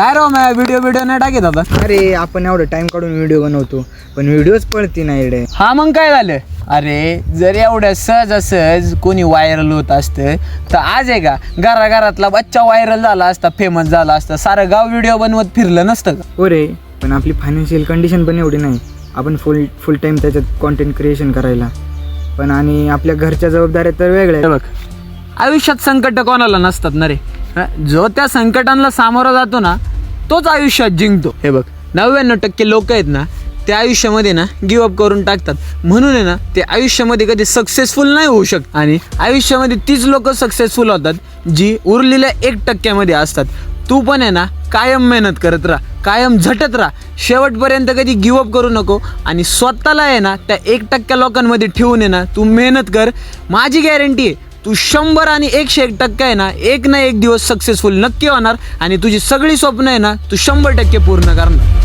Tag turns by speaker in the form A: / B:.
A: काय राव मी व्हिडिओ नाही टाकत आता.
B: अरे आपण एवढं टाइम काढून व्हिडिओ बनवतो पण व्हिडिओच पळती नाही रे.
A: हा मग काय झालं. अरे जर एवढ्या सहजासहज कोणी व्हायरल होत असतं तर आज आहे का घराघरातला बच्चा व्हायरल झाला असता, फेमस झाला असता, सारं गाव व्हिडिओ बनवत फिरलं नसतं का.
B: हो रे, पण आपली फायनान्शियल कंडिशन पण एवढी नाही आपण फुल टाइम त्याच्यात कॉन्टेंट क्रिएशन करायला. पण आणि आपल्या घरच्या जबाबदाऱ्या तर वेगळ्या.
A: बघ आयुष्यात संकट कोणाला नसतात ना रे. जो त्या संकटांना सामोरा जातो ना तोच आयुष्यात जिंकतो. हे बघ 99% लोक आहेत ना ते आयुष्यामध्ये ना गिवअप करून टाकतात. म्हणून आहे ना ते आयुष्यामध्ये कधी सक्सेसफुल नाही होऊ शकत. आणि आयुष्यामध्ये तीच लोक सक्सेसफुल होतात जी उरलेल्या 1% असतात. तू पण आहे ना कायम मेहनत करत राहा, कायम झटत राहा, शेवटपर्यंत कधी गिवअप करू नको. आणि स्वतःला आहे ना त्या 1% लोकांमध्ये ठेवून आहे ना तू मेहनत कर. माझी गॅरंटी आहे तू 100 आणि 101% आहे ना एक ना एक दिवस सक्सेसफुल नक्की होणार आणि तुझी सगळी स्वप्न आहे ना तू 100% पूर्ण करणार.